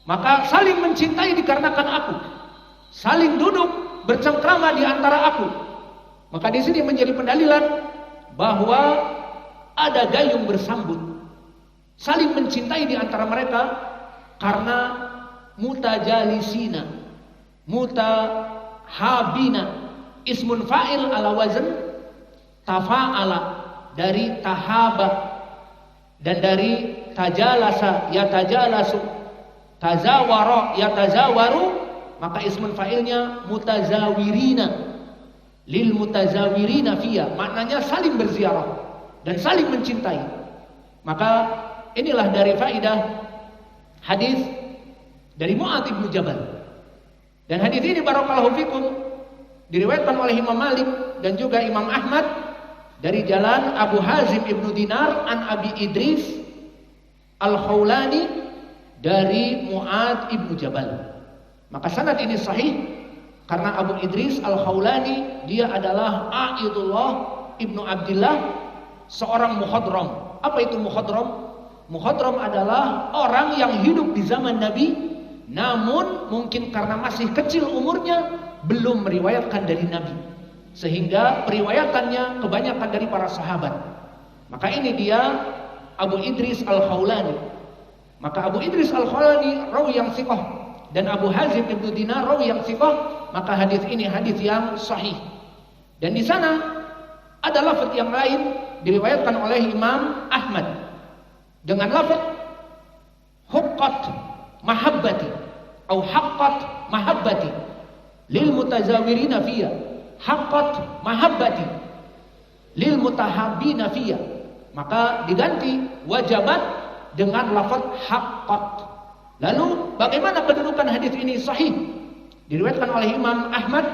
Maka saling mencintai dikarenakan aku. Saling duduk bercengkrama di antara aku. Maka di sini menjadi pendalilan bahwa ada gayung bersambut. Saling mencintai di antara mereka karena mutajalisina, mutahabina, ismun fa'il ala wazn tafa'ala, dari tahaba, dan dari tajalasa yatajalasu, tazawara yatazawaru, maka ismun fa'ilnya mutazawirina, lil mutazawirina fiyya, maknanya saling berziarah dan saling mencintai. Maka inilah dari faidah hadis dari Mu'adz bin Jabal. Dan hadis ini barakallahu fikum diriwayatkan oleh Imam Malik dan juga Imam Ahmad dari jalan Abu Hazim ibnu Dinar an Abi Idris al-Khawlani dari Mu'adz ibnu Jabal. Maka sanad ini sahih karena Abu Idris al-Khawlani dia adalah A'idullah ibnu Abdillah, seorang mukhadram. Apa itu mukhadram? Mukhadram adalah orang yang hidup di zaman Nabi, namun mungkin karena masih kecil umurnya belum meriwayatkan dari Nabi, sehingga periwayatannya kebanyakan dari para sahabat. Maka ini dia Abu Idris al-Khawlani. Maka Abu Idris al-Khawlani rawi yang thiqah, dan Abu Hazim ibnu Dinar rawi yang thiqah. Maka hadis ini hadis yang sahih. Dan di sana ada lafaz yang lain diriwayatkan oleh Imam Ahmad dengan lafaz huqqat mahabbati atau haqqat mahabbati lil mutazawirina fiyya, haqqat mahabbati lil mutahabbina fiyya. Maka diganti wajabat dengan lafaz haqqat. Lalu bagaimana kedudukan hadis ini sahih? Diriwayatkan oleh Imam Ahmad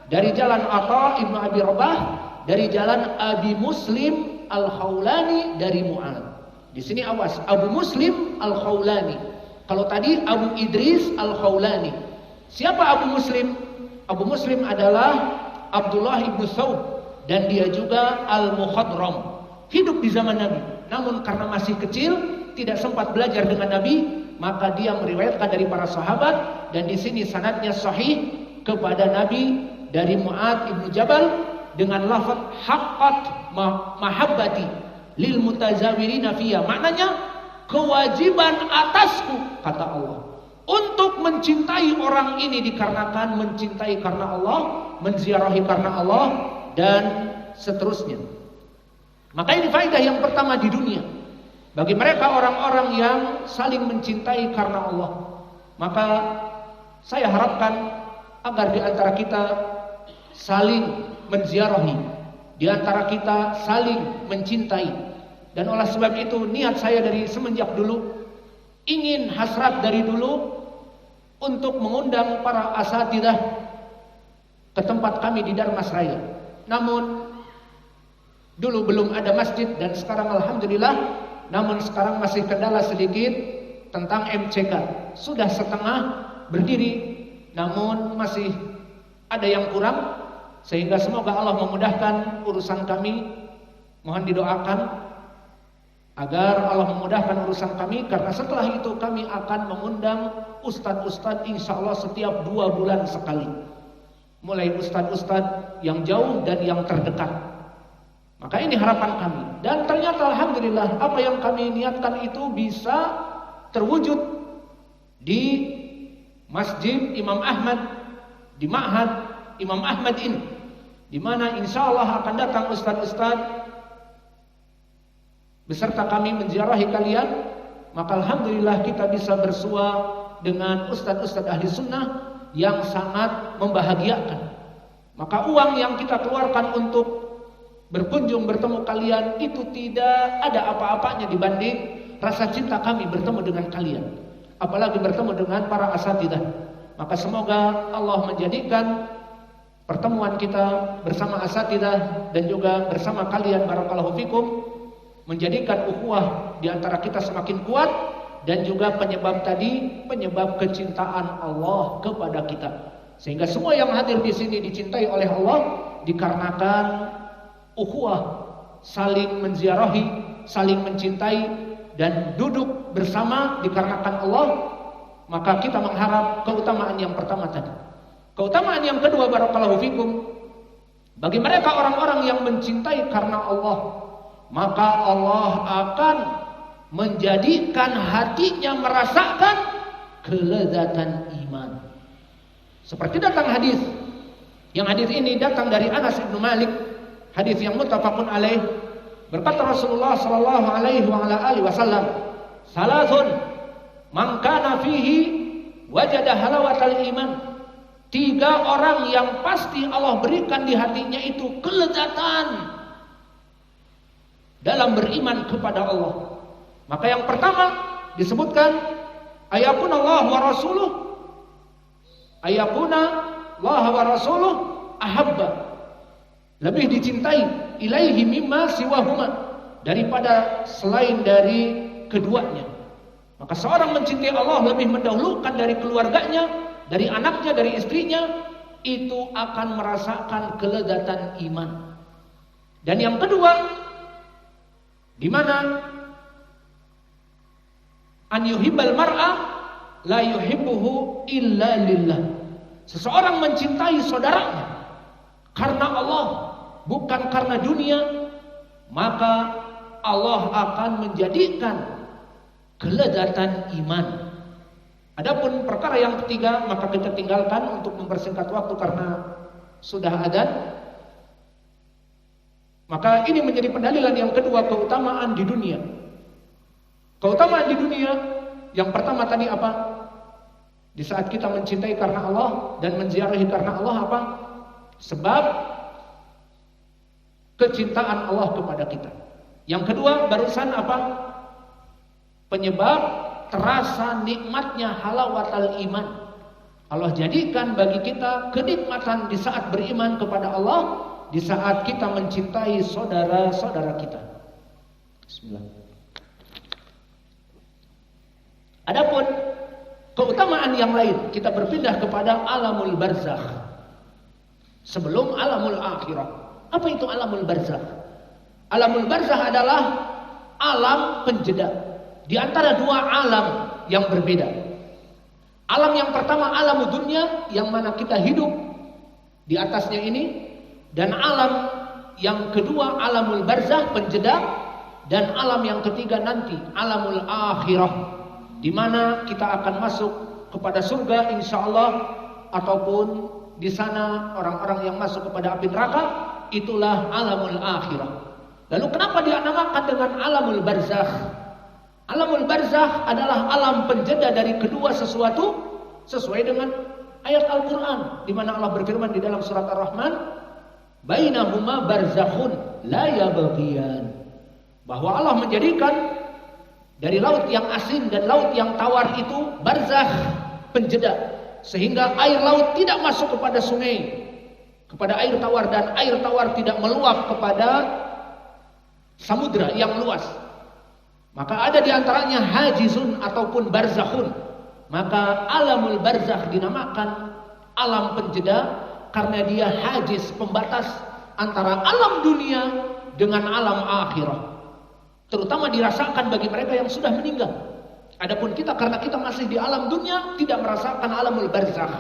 dari jalan Atha ibnu Abi Rabah, dari jalan Abi Muslim al-Khawlani dari Mu'adz. Di sini awas, Abu Muslim al-Khawlani. Kalau tadi Abu Idris al-Khawlani. Siapa Abu Muslim? Abu Muslim adalah Abdullah ibnu Thawb, dan dia juga al-Mukhadram. Hidup di zaman Nabi, namun karena masih kecil tidak sempat belajar dengan Nabi, maka dia meriwayatkan dari para sahabat. Dan di sini sanadnya sahih kepada Nabi dari Mu'adz ibnu Jabal dengan lafaz haqqat mahabbati lil mutazawirina fiyya. Maknanya kewajiban atasku, kata Allah, untuk mencintai orang ini dikarenakan mencintai karena Allah, menziarahi karena Allah, dan seterusnya. Maka ini faedah yang pertama di dunia bagi mereka orang-orang yang saling mencintai karena Allah. Maka saya harapkan agar di antara kita saling menziarahi, di antara kita saling mencintai. Dan oleh sebab itu niat saya dari semenjak dulu, ingin hasrat dari dulu untuk mengundang para asatidzah ke tempat kami di Darmasraya. Namun dulu belum ada masjid, dan sekarang alhamdulillah. Namun sekarang masih kendala sedikit tentang MCK. Sudah setengah berdiri, namun masih ada yang kurang, sehingga semoga Allah memudahkan urusan kami. Mohon didoakan agar Allah memudahkan urusan kami, karena setelah itu kami akan mengundang ustadz-ustadz insyaallah setiap 2 bulan sekali. Mulai ustadz-ustadz yang jauh dan yang terdekat. Maka ini harapan kami. Dan ternyata alhamdulillah apa yang kami niatkan itu bisa terwujud di Masjid Imam Ahmad, di Ma'had Imam Ahmad ini, di mana insyaallah akan datang ustaz-ustaz beserta kami menziarahi kalian. Maka alhamdulillah kita bisa bersua dengan ustaz-ustaz ahli sunnah yang sangat membahagiakan. Maka uang yang kita keluarkan untuk berkunjung bertemu kalian itu tidak ada apa-apanya dibanding rasa cinta kami bertemu dengan kalian, apalagi bertemu dengan para asatidzah. Maka semoga Allah menjadikan pertemuan kita bersama asatidzah dan juga bersama kalian barakallahu fikum menjadikan ukhuwah di antara kita semakin kuat, dan juga penyebab penyebab kecintaan Allah kepada kita, sehingga semua yang hadir di sini dicintai oleh Allah dikarenakan ukhuwah, saling menziarahi, saling mencintai, dan duduk bersama dikarenakan Allah. maka kita mengharap keutamaan yang pertama tadi. Keutamaan yang kedua, barakallahu fikum, bagi mereka orang-orang yang mencintai karena Allah, maka Allah akan menjadikan hatinya merasakan kelezatan iman. Seperti datang hadis, yang hadis ini datang dari Anas bin Malik, hadis yang muttafaqun alaih. Berkata Rasulullah sallallahu alaihi wasallam, "Salasun man kana fihi wajada halawatal iman." 3 orang yang pasti Allah berikan di hatinya itu kelezatan dalam beriman kepada Allah. Maka yang pertama disebutkan ayakuna Allah wa rasuluh, ayakuna Allah wa rasuluh ahabba, lebih dicintai ilaihi mimma siwahuma, daripada selain dari keduanya. Maka seorang mencintai Allah lebih mendahulukan dari keluarganya, dari anaknya, dari istrinya, itu akan merasakan kelezatan iman. Dan yang kedua, di mana an yuhibbal mar'a la yuhibbuhu illa lillah. Seseorang mencintai saudaranya karena Allah, bukan karena dunia, maka Allah akan menjadikan kelezatan iman. Adapun perkara yang ketiga, maka kita tinggalkan untuk mempersingkat waktu karena sudah adzan. Maka ini menjadi pendalilan yang kedua, keutamaan di dunia. Keutamaan di dunia yang pertama tadi apa? Di saat kita mencintai karena Allah dan menziarahi karena Allah apa? Sebab kecintaan Allah kepada kita. Yang kedua barusan apa? Penyebab terasa nikmatnya halawatal iman. Allah jadikan bagi kita kenikmatan di saat beriman kepada Allah, di saat kita mencintai saudara-saudara kita. Bismillah. Adapun keutamaan yang lain, kita berpindah kepada alamul barzakh. Sebelum alamul akhirah. Apa itu alamul barzakh? Alamul barzakh adalah alam penjeda di antara 2 alam yang berbeda. Alam yang pertama alam dunia, yang mana kita hidup di atasnya ini, dan alam yang kedua alamul barzakh, penjeda, dan alam yang ketiga nanti alamul akhirah, di mana kita akan masuk kepada surga insyaallah, ataupun di sana orang-orang yang masuk kepada api neraka, itulah alamul akhirah. Lalu kenapa dinamakan dengan alamul barzakh? Alamul barzakh adalah alam penjeda dari kedua sesuatu, sesuai dengan ayat Al-Quran, di mana Allah berfirman di dalam surat Ar-Rahman, bainahuma barzakhun la yabghiyan, bahwa Allah menjadikan dari laut yang asin dan laut yang tawar itu barzakh, penjeda, sehingga air laut tidak masuk kepada sungai, kepada air tawar, dan air tawar tidak meluap kepada samudra yang luas. Maka ada di antaranya hajizun ataupun barzakhun. Maka alamul barzakh dinamakan alam penjeda karena dia hajiz, pembatas antara alam dunia dengan alam akhirah. Terutama dirasakan bagi mereka yang sudah meninggal. Adapun kita, karena kita masih di alam dunia, tidak merasakan alamul barzakh.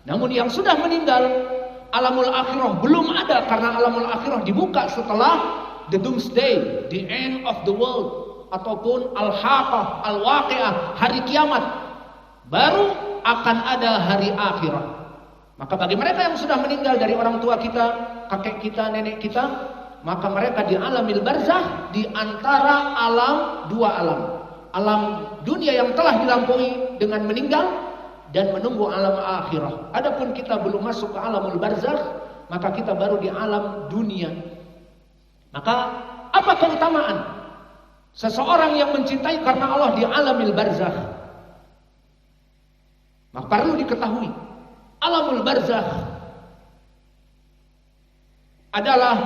Namun yang sudah meninggal, alamul akhirah belum ada, karena alamul akhirah dibuka setelah the doomsday, the end of the world, ataupun al-haqah, al-waqi'ah, hari kiamat, baru akan ada hari akhirat. Maka bagi mereka yang sudah meninggal dari orang tua kita, kakek kita, nenek kita, maka mereka di alamil barzakh, di antara alam, 2 alam. Alam dunia yang telah dilampaui dengan meninggal dan menunggu alam akhirah. Adapun kita belum masuk ke alamul barzakh, maka kita baru di alam dunia. Maka apa keutamaan seseorang yang mencintai karena Allah di alamil barzakh? Maka perlu diketahui, alamul barzakh adalah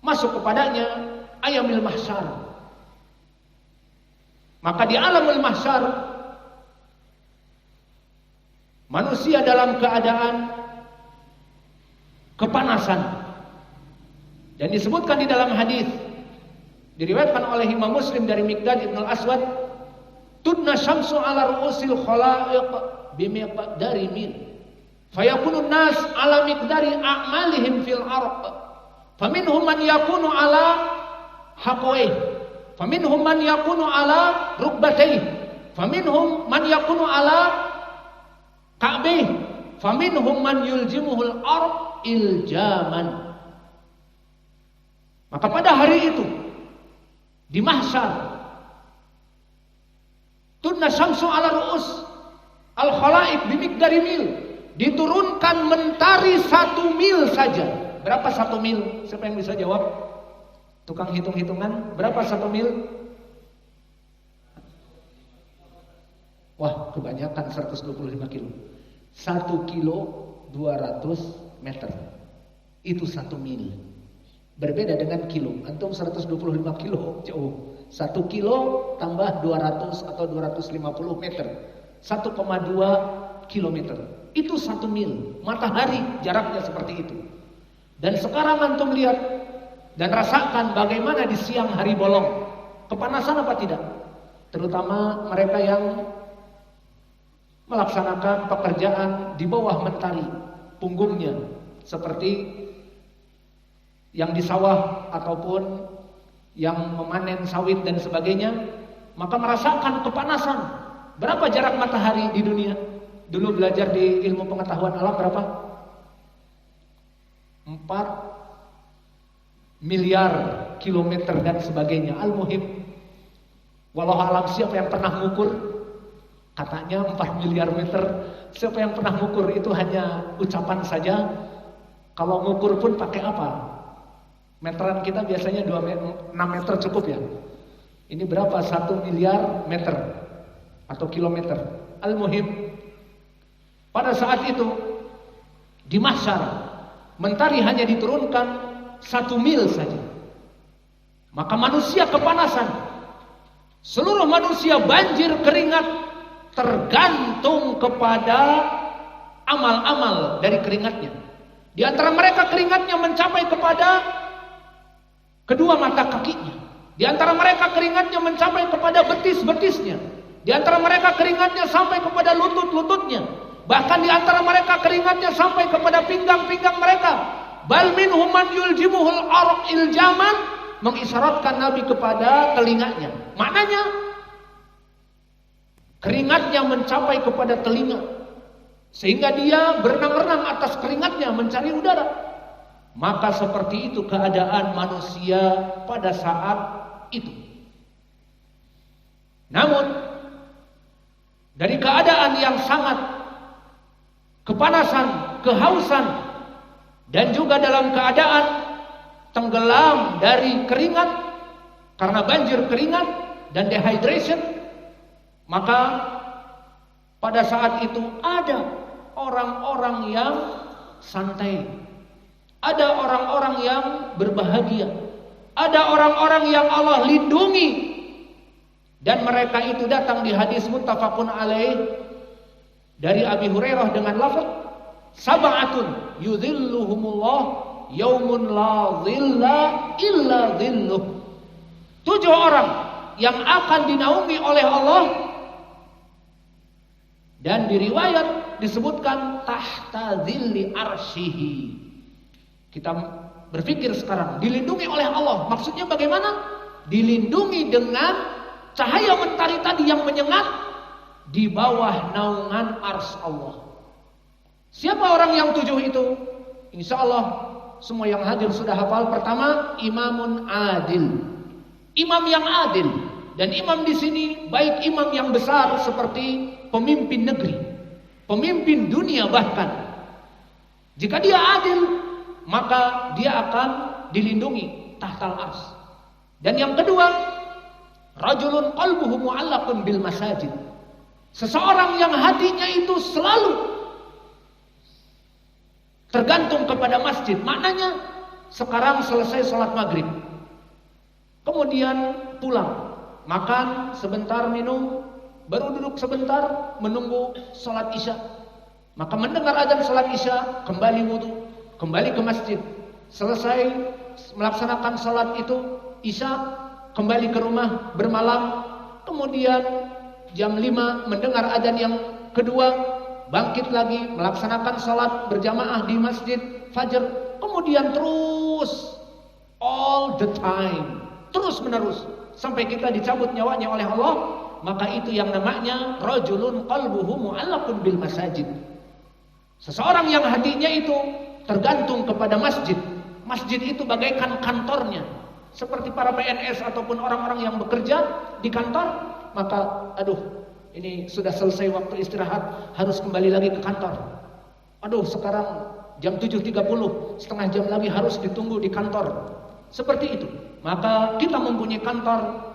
masuk kepadanya ayamil mahsyar. Maka di alamul mahsyar manusia dalam keadaan kepanasan. Dan disebutkan di dalam hadis diriwayatkan oleh Imam Muslim dari Miqdad ibn al-Aswad, tudna syamsu ala ru'usil khalaiq bimiqdari mil fayakunun nas ala miqdari a'malihim fil arq faminhum man yakunu ala haqwayh faminhum man yakunu ala rukbatayh faminhum man yakunu ala ka'bih faminhum man yuljimuhul arq iljaman. Maka pada hari itu di mahsyar tunna syamsu ala ru'us al khalaiq bimiqdari mil, diturunkan mentari 1 mil saja. Berapa 1 mil? Siapa yang bisa jawab? Tukang hitung-hitungan, berapa 1 mil? Wah, kebanyakan 125 kilo. 1 kilo 200 meter. Itu 1 mil. Berbeda dengan kilo. Antum 125 kilo jauh. 1 kilo tambah 200 atau 250 meter. 1,2 kilometer. Itu 1 mil. Matahari jaraknya seperti itu. Dan sekarang antum lihat dan rasakan bagaimana di siang hari bolong. Kepanasan apa tidak? Terutama mereka yang melaksanakan pekerjaan di bawah mentari punggungnya, seperti yang di sawah ataupun yang memanen sawit dan sebagainya, maka merasakan kepanasan. Berapa jarak matahari di dunia? Dulu belajar di ilmu pengetahuan alam berapa? 4 miliar kilometer dan sebagainya. Al-muhim, walau alam, siapa yang pernah mengukur? Katanya 4 miliar meter. Siapa yang pernah mengukur? Itu hanya ucapan saja. Kalau mengukur pun pakai apa? Meteran kita biasanya 6 meter cukup ya. Ini berapa? 1 miliar meter atau kilometer. Al-muhim, pada saat itu di mahsyar mentari hanya diturunkan 1 mil saja. Maka manusia kepanasan. Seluruh manusia banjir keringat, tergantung kepada amal-amal dari keringatnya. Di antara mereka keringatnya mencapai kepada kedua mata kakinya. Di antara mereka keringatnya mencapai kepada betis-betisnya. Di antara mereka keringatnya sampai kepada lutut-lututnya. Bahkan di antara mereka keringatnya sampai kepada pinggang-pinggang mereka. Bal minhum man yuljimuhul arq iljaman, mengisyaratkan Nabi kepada telinganya. Maknanya keringatnya mencapai kepada telinga, sehingga dia berenang-renang atas keringatnya mencari udara. Maka seperti itu keadaan manusia pada saat itu. Namun dari keadaan yang sangat kepanasan, kehausan, dan juga dalam keadaan tenggelam dari keringat karena banjir keringat dan dehydration, maka pada saat itu ada orang-orang yang santai, ada orang-orang yang berbahagia, ada orang-orang yang Allah lindungi. Dan mereka itu datang di hadis muttafaqun alaih dari Abi Hurairah dengan lafaz sab'atun yudhilluhumullah yaumun la dhilla illa dhilluh. 7 orang yang akan dinaungi oleh Allah, dan di riwayat disebutkan tahta dhilli arsyihi. Kita berpikir sekarang, dilindungi oleh Allah, maksudnya bagaimana? Dilindungi dengan cahaya mentari tadi yang menyengat di bawah naungan ars Allah. Siapa orang yang 7 itu? Insya Allah semua yang hadir sudah hafal. Pertama, imamun adil, imam yang adil. Dan imam di sini baik imam yang besar seperti pemimpin negeri, pemimpin dunia bahkan. Jika dia adil, maka dia akan dilindungi tahtal ars. Dan yang kedua, rajulun qalbuhu mu'allaqun bil masajid. Seseorang yang hatinya itu selalu tergantung kepada masjid. Maknanya sekarang selesai sholat maghrib, kemudian pulang, makan sebentar, minum, baru duduk sebentar menunggu sholat isya. Maka mendengar adzan sholat isya, kembali wudu, kembali ke masjid. Selesai melaksanakan sholat itu isya, kembali ke rumah bermalam, kemudian jam 5 mendengar adzan yang kedua, bangkit lagi melaksanakan salat berjamaah di masjid Fajar, kemudian terus all the time, terus menerus sampai kita dicabut nyawanya oleh Allah, maka itu yang namanya rajulun qalbuhu mu'allaqun bil masajid. Seseorang yang hatinya itu tergantung kepada masjid. Masjid itu bagaikan kantornya. Seperti para PNS ataupun orang-orang yang bekerja di kantor, maka ini sudah selesai waktu istirahat, harus kembali lagi ke kantor. Sekarang jam 7.30, setengah jam lagi harus ditunggu di kantor. Seperti itu. Maka kita mempunyai kantor,